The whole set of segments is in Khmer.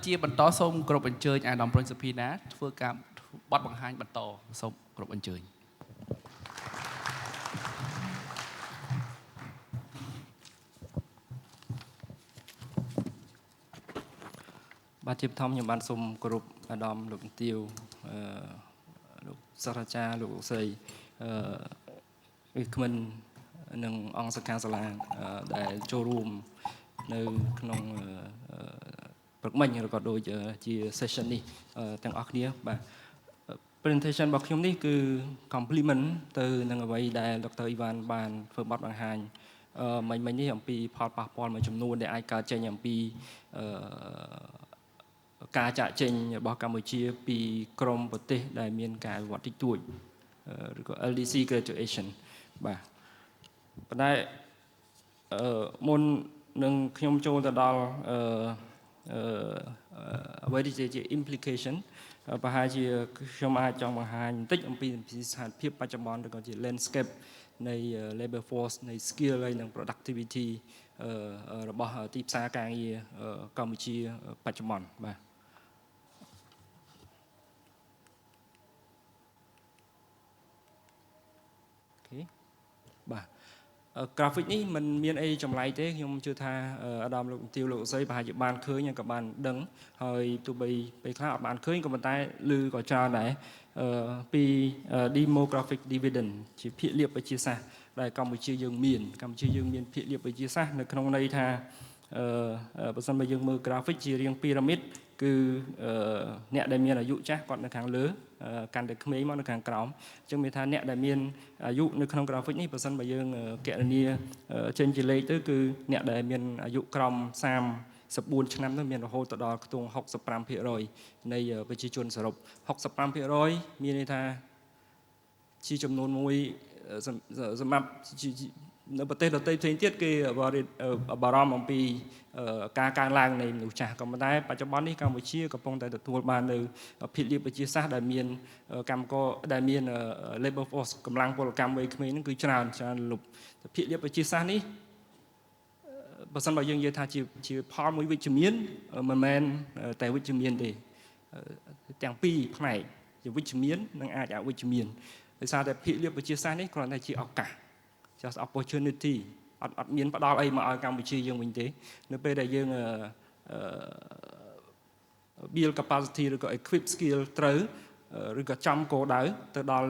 ជាបន្តសូមគ្រប់អញ្ជើញអាដាមប្រុញសុភីណាធ្វើការបត់បង្ហាញបន្តសូមគ្រប់អញ្ជើញបាទជាបឋមខ្ញុំបានសូមគោរពអាដាមលោកទាវលោកសាស្ត្រាចារ្យលោកស្រីវិក្កាមិននិងអង្គសកាសាលាដែលចូលរួមនៅក្នុងព្រឹកមិញឬក៏ដូចជា session នេះទាំងអស់គ្នាបាទ presentation របស់ខ្ញុំនេះគឺ complement ទៅនឹងអ្វីដែល Dr. Ivan បានធ្វើបទបង្ហាញមិញនេះអំពីផលប៉ះពាល់មួយចំនួនដែលអាចកើតចេញអំពីការចាក់ចេញរបស់កម្ពុជាពីក្រមប្រទេសដែលមានការវិវត្តតិចតួចឬក៏ LDC graduation បាទប៉ុន្តែមុននឹងខ្ញុំចូលទៅដល់អ្វីដែលជា implication ប្រហែលជាខ្ញុំអាចចង់បង្ហាញបន្តិចអំពីស្ថានភាពបច្ចុប្បន្នឬក៏ជា landscape នៃ labor force នៃ skill ហើយនិង productivity របស់ទីផ្សារការងារកម្ពុជាបច្ចុប្បន្នបាទបាទ graphic នេះมันមានអីចម្លែកទេខ្ញុំជឿថាអាដាមលោកទាវលោកស្រីប្រហែលជាបានឃើញក៏បានដឹងហើយទោះបីពេលខ្លះអត់បានឃើញក៏ប៉ុន្តែឮក៏ច្រើនដែរពី demographic dividend ជាភាគលាភវិទ្យាសាស្ត្រដែលកម្ពុជាយើងមានភាគលាភវិទ្យាសាស្ត្រនៅក្នុងន័យថាបើសិនបើយើងមើល graphic ជារាងពីរ៉ាមីតគឺអ្នកដែលមានអាយុចាស់គាត់នៅខាងលើកាន់តែក្មេងមកនៅខាងក្រោមអញ្ចឹងមានថាអ្នកដែលមានអាយុនៅក្នុង graphic នេះបើសិនបើយើងគណនាចេញជាលេខទៅគឺអ្នកដែលមានអាយុក្រោម34ឆ្នាំនោះមានរហូតដល់ខ្ទង់ 65% នៃប្រជាជនសរុប 65% មានន័យថាជាចំនួនមួយសម្រាប់នៅប្រទេសដទៃផ្សេងទៀតគេបារម្ភអំពីការកើនឡើងនៃមនុស្សចាស់ក៏ប៉ុន្តែបច្ចុប្បន្ននេះកម្ពុជាកំពុងតែទទួលបាននៅភាគលាភវិទ្យាសាស្ត្រដែលមានកម្មករដែលមាន labor force កម្លាំងពលកម្មវ័យក្មេងហ្នឹងគឺច្រើនលុបភាគលាភវិទ្យាសាស្ត្រនេះបើសិនបើយើងនិយាយថាជាផលមួយវិជ្ជមានមិនមែនតែវិជ្ជមានទេទាំងពីរផ្នែកជាវិជ្ជមាននិងអាចអវិជ្ជមានដោយសារតែភាគលាភវិទ្យាសាស្ត្រនេះគ្រាន់តែជាឱកាស just opportunity អត់មានផ្ដល់អីមកឲ្យកម្ពុជាយើងវិញទេនៅពេលដែលយើង build capacity ឬក៏ equip skill ត្រូវឬក៏ចំគោលដៅទៅដល់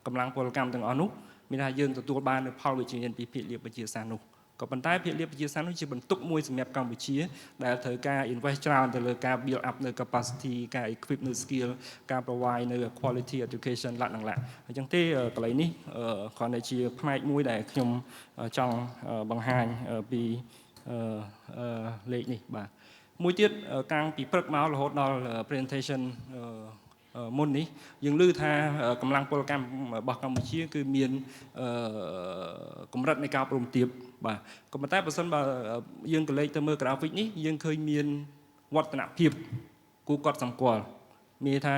កម្លាំងពលកម្មទាំងអស់នោះមានថាយើងទទួលបាននូវផលវិជ្ជមានពីភាគលាភវិទ្យាសាស្ត្រនោះក៏ប៉ុន្តែភាគលាភវិទ្យាសាស្ត្រនោះជាបន្ទុកមួយសម្រាប់កម្ពុជាដែលត្រូវការ invest ច្រើនទៅលើការ build up នៅ capacity ការ equip នៅ skill ការ provide នៅ quality education ឡាក់អញ្ចឹងទេកន្លែងនេះគ្រាន់តែជាផ្នែកមួយដែលខ្ញុំចង់បង្ហាញពីលេខនេះបាទមួយទៀតកាំងពីព្រឹកមករហូតដល់ presentation មុននេះយើងឮថាកម្លាំងពលកម្មរបស់កម្ពុជាគឺមានកម្រិតនៃការព្រមព្រៀងបាទក៏ប៉ុន្តែបើសិនបើយើងកលេចទៅមើល graphic នេះយើងឃើញមានវឌ្ឍនភាពគួរកត់សម្គាល់មានថា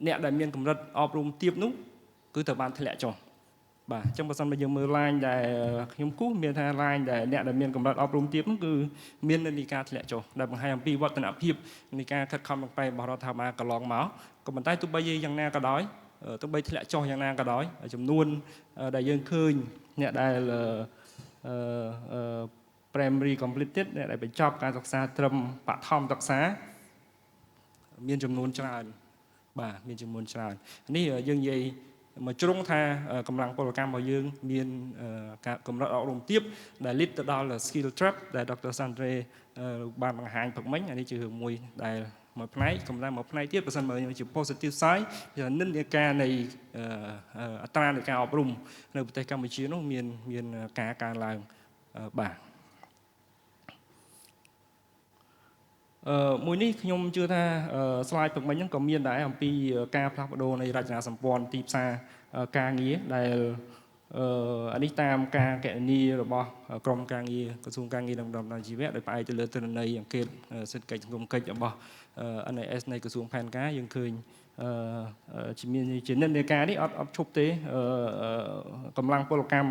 អ្នកដែលមានកម្រិតអប់រំទាបនោះគឺត្រូវបានធ្លាក់ចុះបាទអញ្ចឹងបើសិនបើយើងមើល line ដែលខ្ញុំគូសមានថា line ដែលអ្នកដែលមានកម្រិតអប់រំទាបនោះគឺមាននិន្នាការធ្លាក់ចុះដែលបង្ហាញអំពីវឌ្ឍនភាពនៃការខិតខំប្រឹងប្រែងរបស់រដ្ឋាភិបាលកន្លងមកក៏ប៉ុន្តែទោះបីយ៉ាងណាក៏ដោយទោះបីធ្លាក់ចុះយ៉ាងណាក៏ដោយចំនួនដែលយើងឃើញអ្នកដែលprimary completed អ្នកដែលបញ្ចប់ការសិក្សាត្រឹមបឋមសិក្សាមានចំនួនច្រើនបាទមានចំនួនច្រើននេះយើងនិយាយមកជ្រុងថាកម្លាំងពលកម្មរបស់យើងមានការកម្រិតអប់រំទាបដែល lead ទៅដល់ skill trap ដែល Dr. Sandre បានបង្ហាញព្រឹកមិញនេះជារឿងមួយដែលមួយផ្នែកកម្លាំងមួយផ្នែកទៀតបើសិនបើជា positive side និន្នាការនៃអត្រានៃការអប់រំនៅប្រទេសកម្ពុជានោះមានការកើនឡើងបាទមួយនេះខ្ញុំជឿថា slide ព្រឹកមិញហ្នឹងក៏មានដែរអំពីការផ្លាស់ប្ដូរនៃរចនាសម្ព័ន្ធទីផ្សារការងារដែលអានេះតាមការគណនារបស់ក្រមការងារក្រសួងការងារនិងដំណើរជីវៈដោយផ្អែកទៅលើទិន្នន័យអង្កេតសេដ្ឋកិច្ចសង្គមកិច្ចរបស់ NIS នៃក្រសួងផែនការយើងឃើញជានិន្នាការនេះអត់ឈប់ទេកម្លាំងពលកម្ម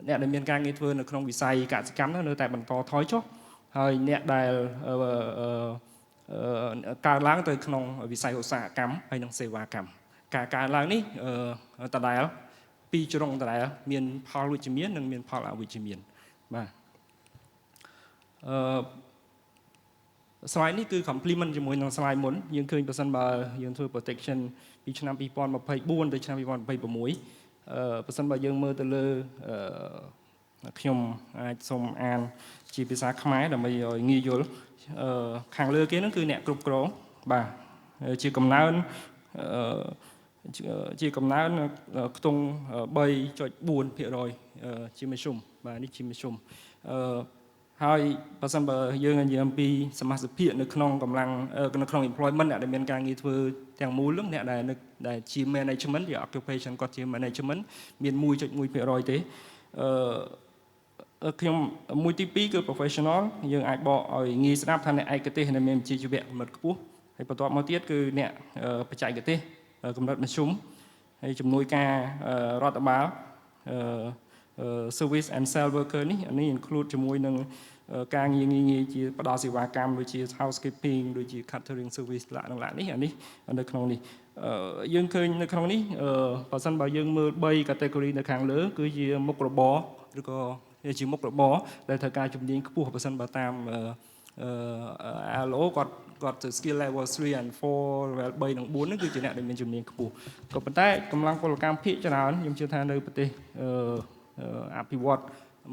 អ្នកដែលមានការងារធ្វើនៅក្នុងវិស័យកសិកម្មនៅតែបន្តថយចុះ ហើយអ្នកដែលកើនឡើងទៅក្នុងវិស័យឧស្សាហកម្មហើយនិងសេវាកម្មការកើនឡើងនេះដដែលពីរជ្រុងដដែលមានផលវិជ្ជមាននិងមានផលអវិជ្ជមានបាទslide នេះគឺ complement ជាមួយនឹង slide មុនយើងឃើញប្រសិនបើយើងធ្វើ protection ពីឆ្នាំ2024ទៅឆ្នាំ2026ប្រសិនបើយើងមើលទៅលើខ្ញុំអាចសូមអានជាភាសាខ្មែរដើម្បីឲ្យងាយយល់ខាងលើគេហ្នឹងគឺអ្នកគ្រប់គ្រងបាទជាកំណើនខ្ទង់ 3.4% ជាមធ្យមបាទនេះជាមធ្យមហើយបើសិនបើយើងនិយាយអំពីសមាជិកនៅក្នុងកម្លាំងនៅក្នុង employment អ្នកដែលមានការងារធ្វើទាំងមូលហ្នឹងអ្នកដែលជា management ជា occupation គាត់ជា management មាន 1.1% ទេខ្ញុំមួយទី2គឺ professional យើងអាចបកឲ្យងាយស្ដាប់ថាអ្នកឯកទេសដែលមានវិជ្ជាជីវៈកម្រិតខ្ពស់ហើយបន្ទាប់មកទៀតគឺអ្នកបច្ចេកទេសកម្រិតមធ្យមហើយជំនួយការរដ្ឋបាលservice and sales worker នេះអានេះ include ជាមួយនឹងការងារជាផ្ដល់សេវាកម្មដូចជា housekeeping ដូចជា catering service ឡានេះអានេះនៅក្នុងនេះយើងឃើញនៅក្នុងនេះបើសិនបើយើងមើល3 category នៅខាងលើគឺជាមុខរបរឬក៏ជាមុខរបរដែលត្រូវការជំនាញខ្ពស់បើសិនបើតាម LO គាត់ទៅ skill level 3 and 4 level 3និង4ហ្នឹងគឺជាអ្នកដែលមានជំនាញខ្ពស់ក៏ប៉ុន្តែកម្លាំងពលកម្មភាគច្រើនខ្ញុំជឿថានៅប្រទេសអភិវឌ្ឍ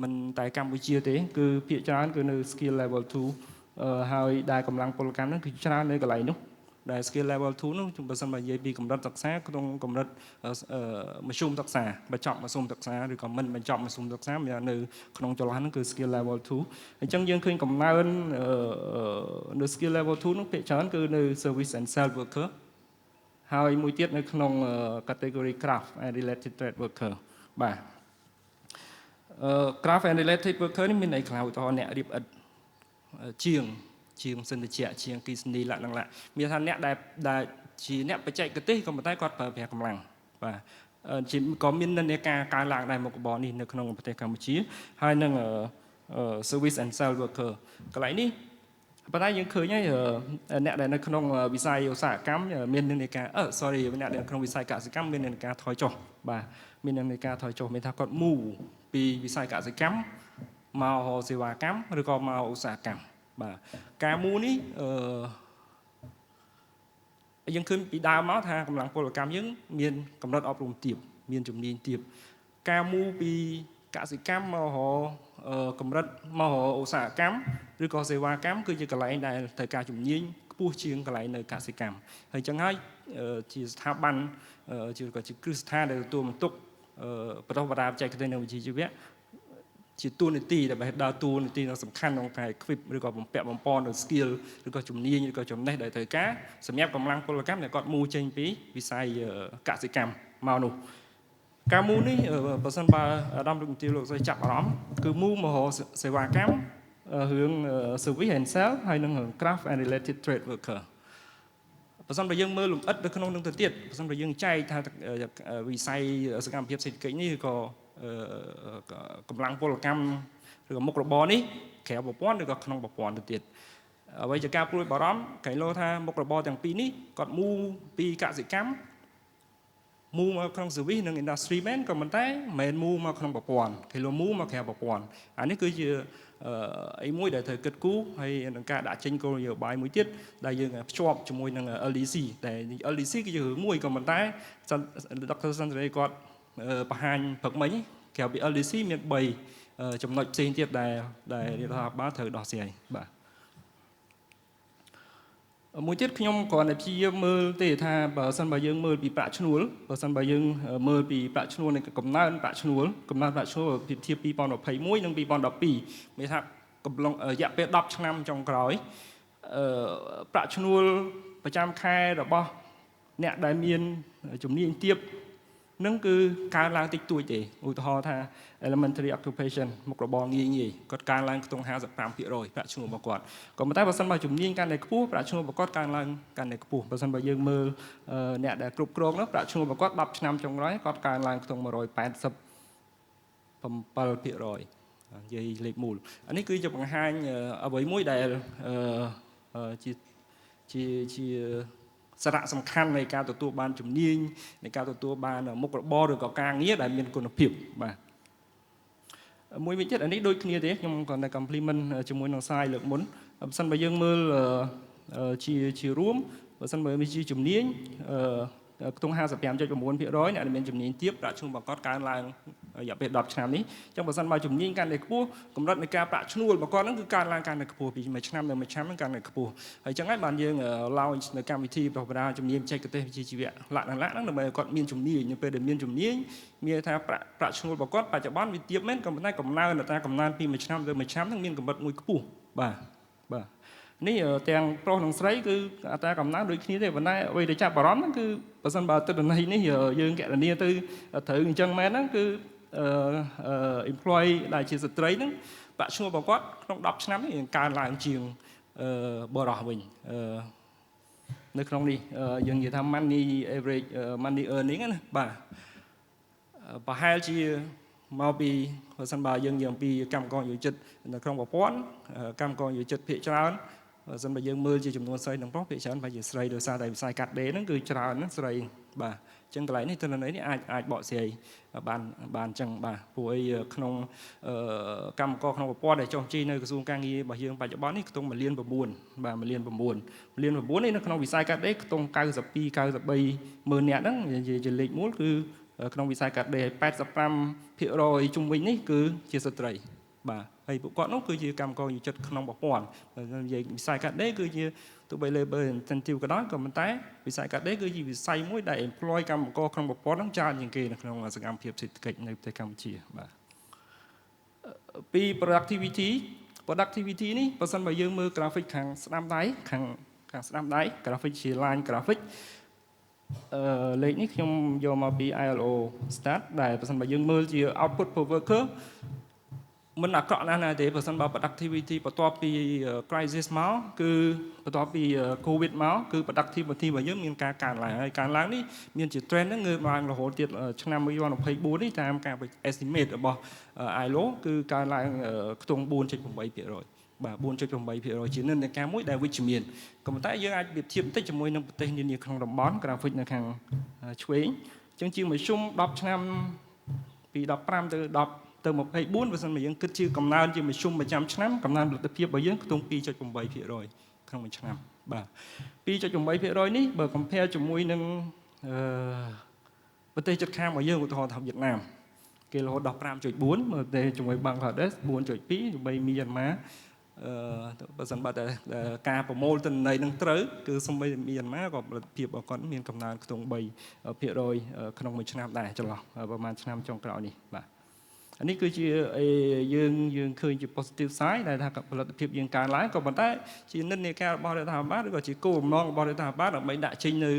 មិនតែកម្ពុជាទេគឺភាគច្រើនគឺនៅ skill level 2ហើយដែលកម្លាំងពលកម្មហ្នឹងគឺច្រើននៅកន្លែងនោះដែល skill level 2នោះបើសិនបើនិយាយពីកម្រិតសិក្សាក្នុងកម្រិតមធ្យមសិក្សាបញ្ចប់មធ្យមសិក្សាឬក៏មិនបញ្ចប់មធ្យមសិក្សាមាននៅក្នុងចន្លោះហ្នឹងគឺ skill level 2អញ្ចឹងយើងឃើញកំណើននៅ skill level 2នោះភាគច្រើនគឺនៅ service and sales worker ហើយមួយទៀតនៅក្នុង category craft and related trade worker បាទcraft and related worker នេះមានន័យខ្លះឧទាហរណ៍អ្នករៀបឥដ្ឋជាងសិនតិចជាងគិសនីលក្ខណៈមានថាអ្នកដែលជាអ្នកបច្ចេកទេសក៏ប៉ុន្តែគាត់ប្រើប្រាស់កម្លាំងបាទជាក៏មាននិន្នាការកើនឡើងដែរមុខរបរនេះនៅក្នុងប្រទេសកម្ពុជាហើយនឹង service and sales worker កន្លែងនេះប៉ុន្តែយើងឃើញហើយអ្នកដែលនៅក្នុងវិស័យឧស្សាហកម្មមាននិន្នាការអ្នកដែលក្នុងវិស័យកសិកម្មមាននិន្នាការថយចុះបាទមាននិន្នាការថយចុះមានថាគាត់ move ពីវិស័យកសិកម្មមកសេវាកម្មឬក៏មកឧស្សាហកម្មបាទការមូនេះយើងឃើញពីដើមមកថាកម្លាំងពលកម្មយើងមានកម្រិតអប់រំទាបមានជំនាញទាបការមូពីកសិកម្មមករកម្រិតមករឧស្សាហកម្មឬក៏សេវាកម្មគឺជាកន្លែងដែលត្រូវការជំនាញខ្ពស់ជាងកន្លែងនៅកសិកម្មហើយចឹងហើយជាស្ថាប័នជាគ្រឹះស្ថានដែលទទួលបន្ទុកបរិបទបច្ចេកទេសនិងវិជ្ជាជីវៈជាតួនាទីដែលដើរតួនាទីសំខាន់ក្នុងការ equip ឬក៏បំពាក់បំពន់នៅ skill ឬក៏ជំនាញឬក៏ចំណេះដែលត្រូវការសម្រាប់កម្លាំងពលកម្មដែលគាត់មូចេញពីវិស័យកសិកម្មមកនោះការមូនេះបើសិនបើអាដាមលោកនាយកលោកស្រីចាប់អារម្មណ៍គឺមូមករកសេវាកម្មរឿង service and sales ហើយនឹង craft and related trade worker បើសិនបើយើងមើលលំអិតនៅក្នុងនឹងទៅទៀតបើសិនបើយើងចែកថាវិស័យសកម្មភាពសេដ្ឋកិច្ចនេះក៏កម្លាំងពលកម្មឬក៏មុខរបរនេះក្រៅប្រព័ន្ធឬក៏ក្នុងប្រព័ន្ធទៅទៀតអ្វីជាការព្រួយបារម្ភកែលោថាមុខរបរទាំងពីរនេះគាត់មូពីកសិកម្មមូមកក្នុង service និង industry មែនក៏ប៉ុន្តែមិនមែនមូមកក្នុងប្រព័ន្ធគេលោមូមកក្រៅប្រព័ន្ធអានេះគឺជាអីមួយដែលត្រូវគិតគូរហើយនឹងការដាក់ចេញគោលនយោបាយមួយទៀតដែលយើងភ្ជាប់ជាមួយនឹង LDC តែ LDC គឺជារឿងមួយក៏ប៉ុន្តែ Dr. Sandra គាត់បង្ហាញព្រឹកមិញក្រៅពី LDC មាន3ចំណុចផ្សេងទៀតដែលរដ្ឋាភិបាលត្រូវដោះស្រាយបាទមួយទៀតខ្ញុំគ្រាន់តែព្យាយាមមើលទេថាបើសិនបើយើងមើលពីប្រាក់ឈ្នួលបើសិនបើយើងមើលពីប្រាក់ឈ្នួលនៃកំណើនប្រាក់ឈ្នួលពីធៀប2021និង2012មានថាកំឡុងរយៈពេល10ឆ្នាំចុងក្រោយប្រាក់ឈ្នួលប្រចាំខែរបស់អ្នកដែលមានជំនាញទាបនឹងគឺកើនឡើងតិចតួចទេឧទាហរណ៍ថា elementary occupation មុខរបរងាយគាត់កើនឡើងខ្ទង់ 55% ប្រាក់ឈ្នួលរបស់គាត់ក៏ប៉ុន្តែបើសិនបើជំនាញកាន់តែខ្ពស់ប្រាក់ឈ្នួលរបស់គាត់កើនឡើងកាន់តែខ្ពស់បើសិនបើយើងមើលអ្នកដែលគ្រប់គ្រងនោះប្រាក់ឈ្នួលរបស់គាត់10ឆ្នាំចុងក្រោយគាត់កើនឡើងខ្ទង់ 187% និយាយលេខមូលអានេះគឺជាបង្ហាញអ្វីមួយដែលជាសារៈសំខាន់នៃការទទួលបានជំនាញនៃការទទួលបានមុខរបរឬក៏ការងារដែលមានគុណភាពបាទមួយវិញទៀតអានេះដូចគ្នាទេខ្ញុំគាត់តែ compliment ជាមួយនឹងសាយលើកមុនបើសិនបើយើងមើលជារួមបើសិនបើមានជាជំនាញខ្ទង់ 55.9% អ្នកដែលមានជំនាញទាបប្រាក់ឈ្នួលបង្កត់កើនឡើងរយៈពេល10ឆ្នាំនេះអញ្ចឹងបើសិនបើជំនាញកាន់តែខ្ពស់កម្រិតនៃការប្រាក់ឈ្នួលបង្កត់ហ្នឹងគឺកើនឡើងកាន់តែខ្ពស់ពីមួយឆ្នាំទៅមួយឆ្នាំហ្នឹងកាន់តែខ្ពស់ហើយអញ្ចឹងហើយបានយើង launch នៅកម្មវិធីប្រព័ន្ធជំនាញបច្ចេកទេសវិជ្ជាជីវៈលក្ខណៈហ្នឹងដើម្បីឲ្យគាត់មានជំនាញនៅពេលដែលមានជំនាញមានថាប្រាក់ឈ្នួលបង្កត់បច្ចុប្បន្នវាទាបមែនក៏ប៉ុន្តែកំណើនតែកំណើនពីមួយឆ្នាំទៅមួយឆ្នាំហ្នឹងមានកម្រិតមួយខ្ពស់បាទនេះទាំងប្រុសនិងស្រីគឺអត្រាកំណើនដូចគ្នាទេប៉ុន្តែអ្វីដែលចាប់អារម្មណ៍ហ្នឹងគឺបើសិនបើទិន្នន័យនេះយើងកណនាទៅត្រូវអញ្ចឹងមែនហ្នឹងគឺemployee ដែលជាស្ត្រីហ្នឹងប្រាក់ឈ្នួលរបស់គាត់ក្នុង10ឆ្នាំនេះកើនឡើងជាងបរិសុទ្ធវិញនៅក្នុងនេះយើងនិយាយថា money average money earning ណាបាទប្រហែលជាមកពីបើសិនបើយើងនិយាយអំពីកម្មករយោជិតនៅក្នុងប្រព័ន្ធកម្មករយោជិតភាគច្រើនបើសិនបើយើងមើលជាចំនួនស្រីនិងប្រុសភាគច្រើនប្រហែលជាស្រីដោយសារតែវិស័យកាត់ដេរហ្នឹងគឺច្រើនណាស្រីបាទអញ្ចឹងកន្លែងនេះទិន្នន័យនេះអាចបកស្រាយបានអញ្ចឹងបាទព្រោះអីក្នុងកម្មករក្នុងប្រព័ន្ធដែលចុះជីនៅក្រសួងការងាររបស់យើងបច្ចុប្បន្ននេះខ្ទង់1.9 លានបាទ1.9 លាននេះនៅក្នុងវិស័យកាត់ដេរខ្ទង់92 93ម៉ឺននាក់ហ្នឹងជាលេខមូលគឺក្នុងវិស័យកាត់ដេរ85% ជុំវិញនេះគឺជាស្ត្រីបាទហើយពួកគាត់នោះគឺជាកម្មករយោជិតក្នុងប្រព័ន្ធនិយាយវិស័យកាត់ដេរគឺជាទោះបី labor intensive ក៏ដោយក៏ប៉ុន្តែវិស័យកាត់ដេរគឺជាវិស័យមួយដែល employ កម្មករក្នុងប្រព័ន្ធហ្នឹងច្រើនជាងគេនៅក្នុងសកម្មភាពសេដ្ឋកិច្ចនៅប្រទេសកម្ពុជាបាទពី productivity នេះបើសិនបើយើងមើល graphic ខាងស្ដាំដៃខាងស្ដាំដៃ graphic ជា line graphic លេខនេះខ្ញុំយកមកពី ILO stat ដែលបើសិនបើយើងមើលជា output per worker មិនអាក្រក់ណាស់ទេបើសិនបើ productivity បន្ទាប់ពី crisis មកគឺបន្ទាប់ពី covid មកគឺ productivity របស់យើងមានការកើនឡើងហើយកើនឡើងនេះមានជា trend ហ្នឹងងើបឡើងរហូតទៀតឆ្នាំ2024នេះតាមការ estimate របស់ ILO គឺកើនឡើងខ្ទង់ 4.8% បាទ 4.8% ជានិន្នាការមួយដែលវិជ្ជមានក៏ប៉ុន្តែយើងអាចប្រៀបធៀបបន្តិចជាមួយនឹងប្រទេសនានាក្នុងតំបន់ graphic នៅខាងឆ្វេងអញ្ចឹងជាមធ្យម10ឆ្នាំពី15ទៅ10ទៅ24បើសិនមកយើងគិតជាកំណើនជាមធ្យមប្រចាំឆ្នាំកំណើនផលិតភាពរបស់យើងខ្ទង់ 2.8% ក្នុងមួយឆ្នាំបាទ 2.8% នេះបើ compare ជាមួយនឹងប្រទេសជិតខាងរបស់យើងឧទាហរណ៍ថាវៀតណាមគេរហូតដល់ 5.4 មើលទៅជាមួយបាំងក្លាដេស 4.2 ដើម្បីមីយ៉ាន់ម៉ាបើសិនបើតែការប្រមូលទិន្នន័យនឹងត្រូវគឺសូម្បីមីយ៉ាន់ម៉ាក៏ផលិតភាពរបស់គាត់មានកំណើនខ្ទង់ 3% ក្នុងមួយឆ្នាំដែរចន្លោះប្រហែលឆ្នាំចុងក្រោយនេះបាទអានេះគឺជាយើងឃើញជា positive side ដែលថាផលិតភាពយើងកើនឡើងក៏ប៉ុន្តែជានិន្នាការរបស់រដ្ឋាភិបាលឬក៏ជាគោលបំណងរបស់រដ្ឋាភិបាលដើម្បីដាក់ចេញនៅ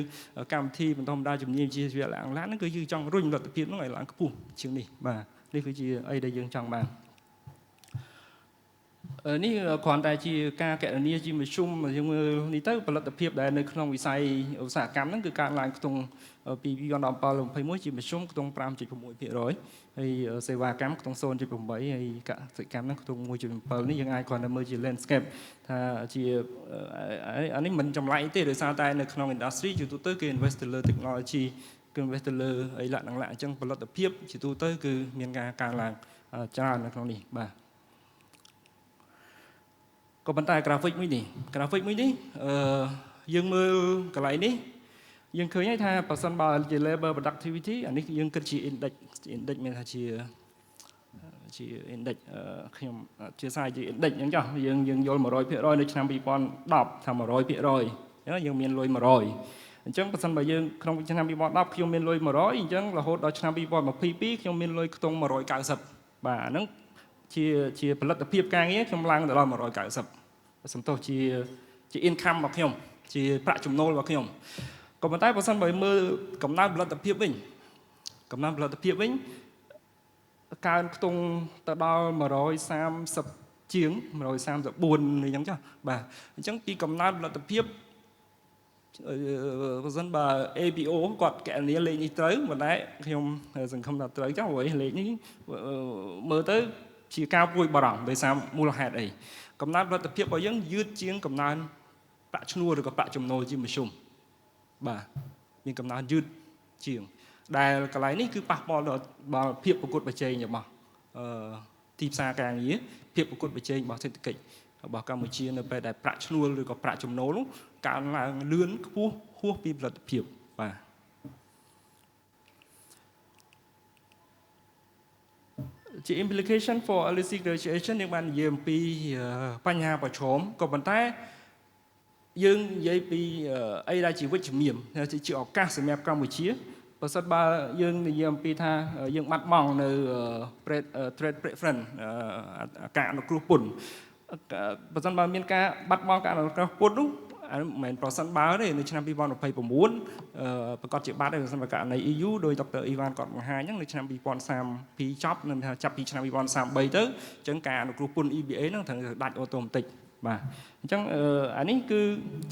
កម្មវិធីបន្តបណ្ដាជំនាញវិជ្ជាជីវៈឡើងហ្នឹងគឺយើងចង់រុញផលិតភាពហ្នឹងឲ្យឡើងខ្ពស់ជាងនេះបាទនេះគឺជាអីដែលយើងចង់បាននេះគ្រាន់តែជាការកណនាជាមធ្យមយើងមើលនេះទៅផលិតភាពដែលនៅក្នុងវិស័យឧស្សាហកម្មហ្នឹងគឺកើនឡើងខ្ទង់ពី2017-21ជាមធ្យមខ្ទង់ 5.6% ហើយសេវាកម្មខ្ទង់ 0.8 ហើយកសិកម្មហ្នឹងខ្ទង់ 1.7 នេះយើងអាចគ្រាន់តែមើលជា landscape ថាជាអានេះមិនចម្លែកទេដោយសារតែនៅក្នុង industry ជាទូទៅគេ invest ទៅលើ technology គឺ invest ទៅលើអីលក្ខណៈអញ្ចឹងផលិតភាពជាទូទៅគឺមានការកើនឡើងច្រើននៅក្នុងនេះបាទក៏ប៉ុន្តែ graphic មួយនេះយើងមើលកន្លែងនេះយើងឃើញហើយថាបើសិនបើជា labor productivity អានេះយើងគិតជា index មានថាជា index ខ្ញុំជាសារជា index អញ្ចឹងចុះយើងយល់ 100% នៅឆ្នាំ2010ថា 100% យើងមានលុយ 100 អញ្ចឹងបើសិនបើយើងក្នុងឆ្នាំ2010ខ្ញុំមានលុយ 100 អញ្ចឹងរហូតដល់ឆ្នាំ2022ខ្ញុំមានលុយខ្ទង់ 190 បាទអាហ្នឹងជាផលិតភាពការងារខ្ញុំឡើងទៅដល់ 190 សំទោសជា income របស់ខ្ញុំជាប្រាក់ចំណូលរបស់ខ្ញុំក៏ប៉ុន្តែបើសិនបើមើលកំណើនផលិតភាពវិញកើនខ្ទង់ទៅដល់130ជាង134អញ្ចឹងចុះបាទអញ្ចឹងពីកំណើនផលិតភាពបើសិនបើ APO គាត់កណនាលេខនេះត្រូវប៉ុន្តែខ្ញុំសង្ឃឹមថាត្រូវចុះព្រោះលេខនេះមើលទៅ ជាការពួយបារម្ភដោយសារមូលហេតុអីកំណើនផលិតភាពរបស់យើងយឺតជាងកំណើនប្រាក់ឈ្នួលឬក៏ប្រាក់ចំណូលជាមធ្យមបាទមានកំណើនយឺតជាងដែលកន្លែងនេះគឺប៉ះពាល់ដល់ភាពប្រកួតប្រជែងរបស់ទីផ្សារការងារភាពប្រកួតប្រជែងរបស់សេដ្ឋកិច្ចរបស់កម្ពុជានៅពេលដែលប្រាក់ឈ្នួលឬក៏ប្រាក់ចំណូលនោះកើនឡើងលឿនខ្ពស់ហួសពីផលិតភាពបាទជា implication for LSE graduation យើងបាននិយាយអំពីបញ្ហាប្រឈមក៏ប៉ុន្តែយើងនិយាយពីអីដែលជាវិជ្ជមានជាឱកាសសម្រាប់កម្ពុជាបើសិនបើយើងនិយាយអំពីថាយើងបាត់បង់នៅ trade preference ការអនុគ្រោះពន្ធបើសិនបើមានការបាត់បង់ការអនុគ្រោះពន្ធនោះមិនមែនប្រសិនបើទេនៅឆ្នាំ2029ប្រកាសជាបាត់ហើយបើសិនបើករណី EU ដោយដុកទ័រអ៊ីវ៉ានគាត់បង្ហាញហ្នឹងនៅឆ្នាំ2032ចប់នឹងថាចាប់ពីឆ្នាំ2033ទៅអញ្ចឹងការអនុគ្រោះពន្ធ EBA ហ្នឹងត្រូវដាច់អូតូម៉ាទិកបាទអញ្ចឹងអានេះគឺ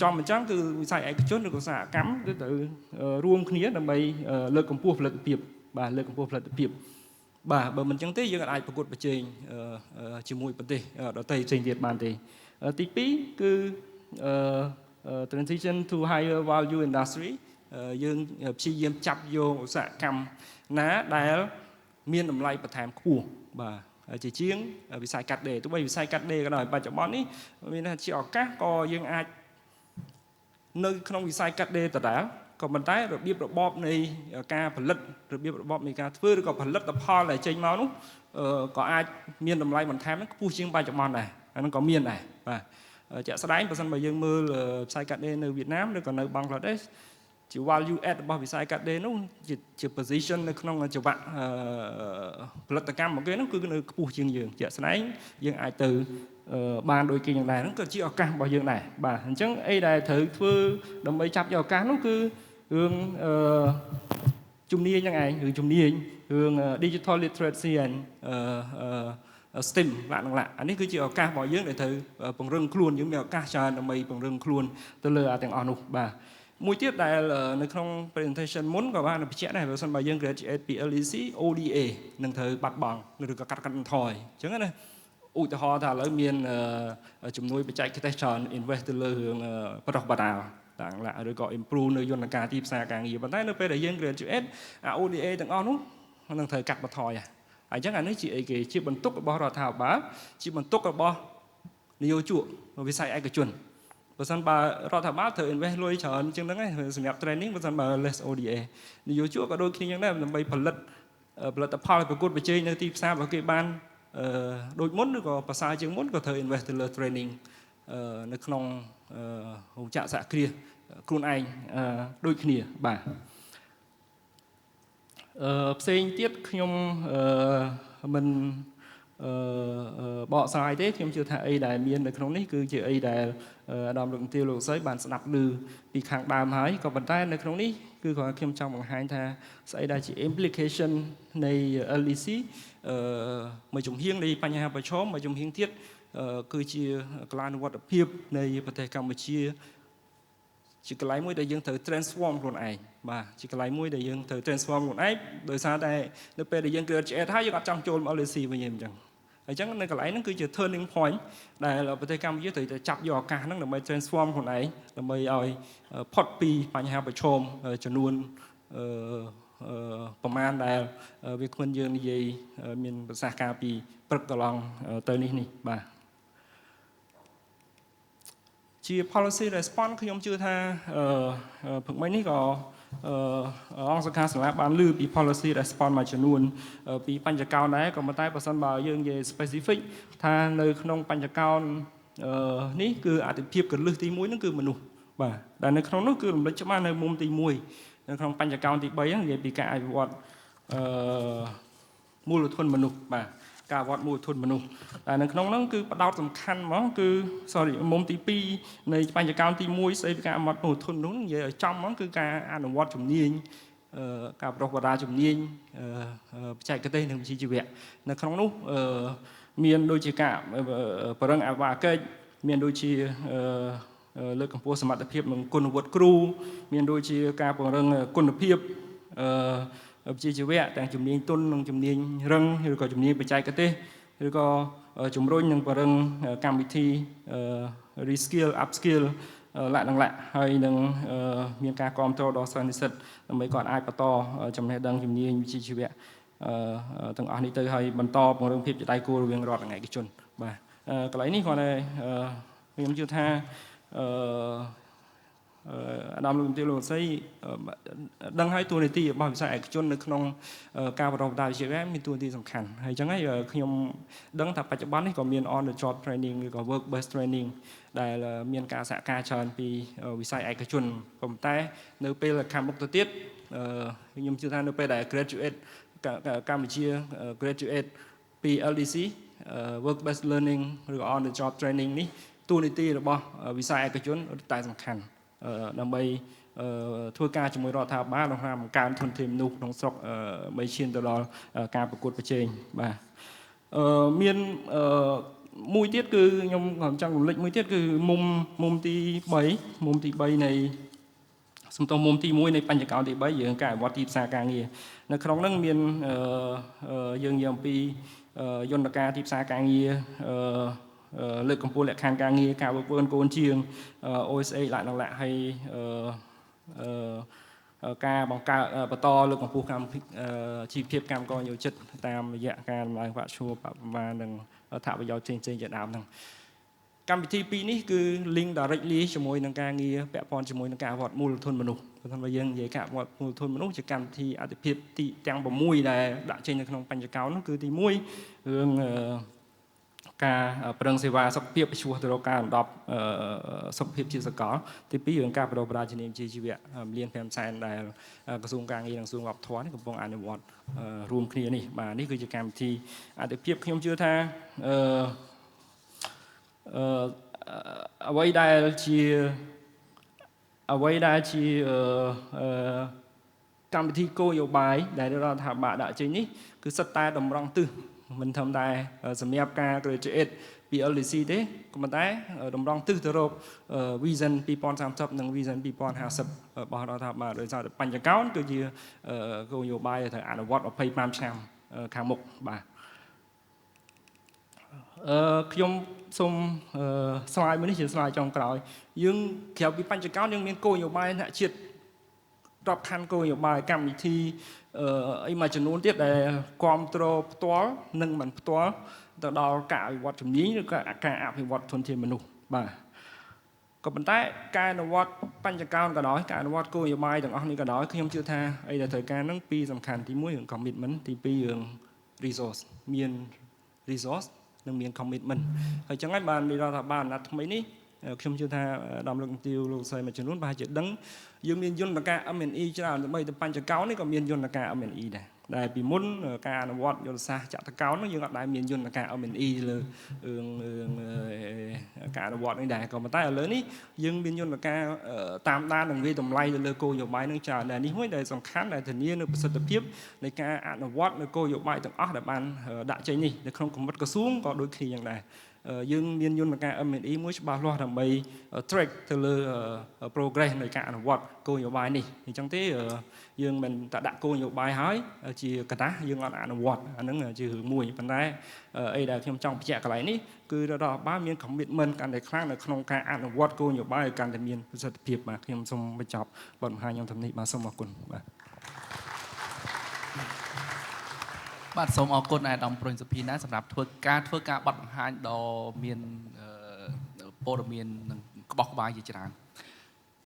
ចំអញ្ចឹងគឺវិស័យឯកជនឬក៏សហកម្មគឺត្រូវរួមគ្នាដើម្បីលើកកម្ពស់ផលិតភាពបាទលើកកម្ពស់ផលិតភាពបាទបើមិនអញ្ចឹងទេយើងអាចប្រកួតប្រជែងជាមួយប្រទេសដទៃផ្សេងទៀតបានទេទី2គឺ transition to higher value industry យើងព្យាយាមចាប់យកឧស្សាហកម្មណាដែលមានតម្លៃបន្ថែមខ្ពស់បាទជាជាងវិស័យកាត់ដេរទោះបីវិស័យកាត់ដេរក៏ដោយបច្ចុប្បន្ននេះមានថាជាឱកាសក៏យើងអាចនៅក្នុងវិស័យកាត់ដេរដដែលក៏ប៉ុន្តែរបៀបរបបនៃការផលិតរបៀបរបបនៃការធ្វើឬក៏ផលិតផលដែលចេញមកនោះក៏អាចមានតម្លៃបន្ថែមខ្ពស់ជាងបច្ចុប្បន្នដែរអាហ្នឹងក៏មានដែរបាទជាក់ស្ដែងបើសិនបើយើងមើលវិស័យកាត់ដេរនៅវៀតណាមឬក៏នៅបង់ក្លាដេសជា value add របស់វិស័យកាត់ដេរនោះជា position នៅក្នុងចង្វាក់ផលិតកម្មរបស់គេនោះគឺនៅខ្ពស់ជាងយើងជាក់ស្ដែងយើងអាចទៅបានដូចគេយ៉ាងដែរហ្នឹងក៏ជាឱកាសរបស់យើងដែរបាទអញ្ចឹងអីដែលត្រូវធ្វើដើម្បីចាប់យកឱកាសនោះគឺរឿងជំនាញហ្នឹងឯងរឿងជំនាញរឿង digital literacy and STEM ឡាក់អានេះគឺជាឱកាសរបស់យើងដែលត្រូវពង្រឹងខ្លួនយើងមានឱកាសច្រើនដើម្បីពង្រឹងខ្លួនទៅលើទាំងអស់នោះបាទមួយទៀតដែលនៅក្នុង presentation មុនក៏បានបញ្ជាក់ដែរបើសិនបើយើង graduate ពី LEC ODA នឹងត្រូវបាត់បង់ឬក៏កាត់បន្ថយអញ្ចឹងណាឧទាហរណ៍ថាឥឡូវមានជំនួយបច្ចេកទេសច្រើន invest ទៅលើរឿងបរិបទតាំងឡាឬក៏ improve នៅយន្តការទីផ្សារការងារប៉ុន្តែនៅពេលដែលយើង graduate ODA ទាំងអស់នោះនឹងត្រូវកាត់បន្ថយអញ្ចឹងអានេះជាអីគេជាបន្ទុករបស់រដ្ឋាភិបាលជាបន្ទុករបស់នយោជកវិស័យឯកជនបើសិនបើរដ្ឋាភិបាលត្រូវ invest លុយច្រើនជាងហ្នឹងឯងសម្រាប់ training បើសិនបើ less ODA នយោជកក៏ដូចគ្នាយ៉ាងដែរដើម្បីផលិតផលប្រកួតប្រជែងនៅទីផ្សាររបស់គេបានដូចមុនឬក៏ប្រសើរជាងមុនក៏ត្រូវ invest ទៅលើ training នៅក្នុងរោងចក្រសហគ្រាសខ្លួនឯងដូចគ្នាបាទផ្សេងទៀតខ្ញុំមិនបកស្រាយទេខ្ញុំជឿថាអីដែលមាននៅក្នុងនេះគឺជាអីដែលអាដាមលោកទាវលោកស្រីបានស្ដាប់ឮពីខាងដើមហើយក៏ប៉ុន្តែនៅក្នុងនេះគឺគាត់ខ្ញុំចង់បង្ហាញថាស្អីដែលជា implication នៃ LEC មួយជំហាននៃបញ្ហាប្រឈមមួយជំហានទៀតគឺជាកលានុវត្តភាពនៃប្រទេសកម្ពុជាជាកន្លែងមួយដែលយើងត្រូវ transform ខ្លួនឯងបាទជាកន្លែងមួយដែលយើងត្រូវ transform ខ្លួនឯងដោយសារតែនៅពេលដែលយើង graduate ហើយយើងអត់ចង់ចូល LEC វិញទេអញ្ចឹងអញ្ចឹងនៅកន្លែងហ្នឹងគឺជា turning point ដែលប្រទេសកម្ពុជាត្រូវតែចាប់យកឱកាសហ្នឹងដើម្បី transform ខ្លួនឯងដើម្បីឲ្យផុតពីបញ្ហាប្រឈមចំនួនប្រមាណដែលវាគ្មិនយើងនិយាយមានប្រសាសន៍ការពីព្រឹកកន្លងទៅនេះបាទជា policy response ខ្ញុំជឿថាព្រឹកមិញនេះក៏អង្គសង្ខាសាលាបានលើពី policy response មួយចំនួនពីបញ្ចកោណដែរក៏ប៉ុន្តែបើសិនបើយើងនិយាយ specific ថានៅក្នុងបញ្ចកោណនេះគឺអតិភិបកលឹះទី1ហ្នឹងគឺមនុស្សបាទដែលនៅក្នុងនោះគឺរំលេចច្បាស់នៅមុំទី1នៅក្នុងបញ្ចកោណទី3ហ្នឹងនិយាយពីការអភិវឌ្ឍមូលធនមនុស្សបាទការវត្តមូលធនមនុស្សតែនៅក្នុងហ្នឹងគឺផ្ដោតសំខាន់ហ្មងគឺមុំទី2នៃបញ្ចកោណទី1ស្អីពីការអមត់មូលធននោះនិយាយឲ្យចំហ្មងគឺការអនុវត្តជំនាញការប្រកបជំនាញបច្ចេកទេសនិងវិជ្ជាជីវៈនៅក្នុងនោះមានដូចជាការបរិងអវ៉ាកិច្ចមានដូចជាលើកកម្ពស់សមត្ថភាពនិងគុណវុឌ្ឍិគ្រូមានដូចជាការពង្រឹងគុណភាពវិជ្ជាជីវៈទាំងជំនាញទុននិងជំនាញរឹងឬក៏ជំនាញបច្ចេកទេស ឬក៏ជំរុញនិងពង្រឹងកម្មវិធី reskill upskill លក្ខណៈហើយនឹងមានការគ្រប់គ្រងដល់សិស្សនិស្សិតដើម្បីគាត់អាចបន្តចំណេះដឹងជំនាញវិជ្ជាជីវៈទាំងអស់នេះទៅហើយបន្តពង្រឹងភាពជាដៃគូរវាងរដ្ឋនិងឯកជនបាទកន្លែងនេះគាត់ខ្ញុំជឿថាអាដាមលោកជំទាវលោកស្រីដឹងហើយតួនាទីរបស់វិស័យឯកជននៅក្នុងការបន្តបណ្ដាវិជ្ជាជីវៈមានតួនាទីសំខាន់ហើយអញ្ចឹងហើយខ្ញុំដឹងថាបច្ចុប្បន្ននេះក៏មាន on the job training ឬក៏ work based training ដែលមានការសហការច្រើនពីវិស័យឯកជនប៉ុន្តែនៅពេលខាងមុខទៅទៀតខ្ញុំជឿថានៅពេលដែល graduate កម្ពុជា graduate ពី LDC work based learning ឬ on the job training នេះតួនាទីរបស់វិស័យឯកជនតែសំខាន់ដើម្បីធ្វើការជាមួយរដ្ឋាភិបាលក្នុងការបង្កើនធនធានមនុស្សក្នុងស្រុកបីឈានទៅដល់ការប្រកួតប្រជែងបាទមានមួយទៀតគឺខ្ញុំចង់រំលឹកមួយទៀតគឺមុំទី3នៃសំទោសមុំទី1នៃបញ្ចកោណទី3យើងការអនុវត្តទីផ្សារការងារនៅក្នុងហ្នឹងមានយើងនិយាយអំពីយន្តការទីផ្សារការងារលើកកម្ពស់លក្ខខណ្ឌការងារការវើកូនជាង OSA លក្ខណៈហើយការបង្កើតបន្តលើកកម្ពស់កម្មជីវភាពកម្មករនិយោជិតតាមរយៈការដំឡើងប្រាក់ឈ្នួលបប្រមាណនិងអត្ថប្រយោជន៍ផ្សេងៗជាដើមហ្នឹងកម្មវិធីពីរនេះគឺ link directly ជាមួយនឹងការងារពាក់ព័ន្ធជាមួយនឹងការអភិវឌ្ឍមូលធនមនុស្សព្រោះថាយើងនិយាយការអភិវឌ្ឍមូលធនមនុស្សជាកម្មវិធីអតិភិបទីទាំង6ដែលដាក់ចេញនៅក្នុងបញ្ចកោណនោះគឺទី1រឿងការប្រឹងសេវាសុខភាពឆ្ពោះទៅរកការអណ្ដប់សុខភាពជាសកលទី2រឿងការបដិបត្តិជំនាញជីវៈលាន5សែនដែលក្រសួងការងារនិងក្រសួងវប្បធម៌នេះកំពុងអនុវត្តរួមគ្នានេះបាទនេះគឺជាកម្មវិធីអតិភិបខ្ញុំជឿថាអ្វីដែលជាកម្មវិធីគោលនយោបាយដែលរដ្ឋាភិបាលដាក់ចេញនេះគឺសិតតែតម្រង់ទិសមិនធម្មតាសម្រាប់ការ graduate ពី LDC ទេក៏ប៉ុន្តែតម្រង់ទិសទៅរក Vision 2030និង Vision 2050របស់រដ្ឋាភិបាលដោយសារតែបញ្ចកោណគឺជាគោលនយោបាយដែលត្រូវអនុវត្ត25ឆ្នាំខាងមុខបាទខ្ញុំសូមស្លាយមួយនេះជាស្លាយចុងក្រោយយើងក្រៅពីបញ្ចកោណយើងមានគោលនយោបាយថ្នាក់ជាតិរាប់ខណ្ឌគោលនយោបាយកម្មវិធីអីមួយចំនួនទៀតដែលគ្រប់គ្រងផ្ទាល់និងមិនផ្ទាល់ទៅដល់ការអភិវឌ្ឍជំនាញឬក៏ការអភិវឌ្ឍធនធានមនុស្សបាទក៏ប៉ុន្តែការអនុវត្តបញ្ចកោណក៏ដោយការអនុវត្តគោលនយោបាយទាំងអស់នេះក៏ដោយខ្ញុំជឿថាអីដែលត្រូវការនឹងពីរសំខាន់ទី1រឿង commitment ទី2រឿង resource មាន resource និងមាន commitment ហើយចឹងហើយបានមានរដ្ឋាភិបាលអាណត្តិថ្មីនេះខ្ញុំជឿថាដំលោកទាវលោកស្រីមួយចំនួនប្រហែលជាដឹងយើងមានយន្តការ M&E ច្រើនដើម្បីទៅបញ្ចកោណនេះក៏មានយន្តការ M&E ដែរដែលពីមុនការអនុវត្តយុទ្ធសាស្ត្រចតុកោណនោះយើងអត់ដែលមានយន្តការ M&E លើការអនុវត្តនេះដែរក៏ប៉ុន្តែឥឡូវនេះយើងមានយន្តការតាមដាននិងវិតម្លៃទៅលើគោលនយោបាយនឹងច្រើនដែលនេះមួយដែលសំខាន់ដែលធានានូវប្រសិទ្ធភាពនៃការអនុវត្តនៅគោលនយោបាយទាំងអស់ដែលបានដាក់ចេញនេះនៅក្នុងគម្រិតក្រសួងក៏ដូចគ្នាយ៉ាងដែរយើងមានយន្តការ M&E មួយច្បាស់លាស់ដើម្បី track ទៅលើ progress នៃការអនុវត្តគោលនយោបាយនេះអញ្ចឹងទេយើងមិនតែដាក់គោលនយោបាយហើយជាកត្តាយើងអត់អនុវត្តអាហ្នឹងជារឿងមួយប៉ុន្តែអីដែលខ្ញុំចង់បញ្ជាក់កន្លែងនេះគឺរដ្ឋាភិបាលមាន commitment កាន់តែខ្លាំងនៅក្នុងការអនុវត្តគោលនយោបាយឲ្យកាន់តែមានប្រសិទ្ធភាពបាទខ្ញុំសូមបញ្ចប់បទបង្ហាញខ្ញុំតាមនេះបាទសូមអរគុណបាទសូមអរគុណអាដាមប្រុញសុភីណាសម្រាប់ធ្វើការបទបង្ហាញដ៏មានព័ត៌មាននិងក្បោះក្បាយជាច្រើន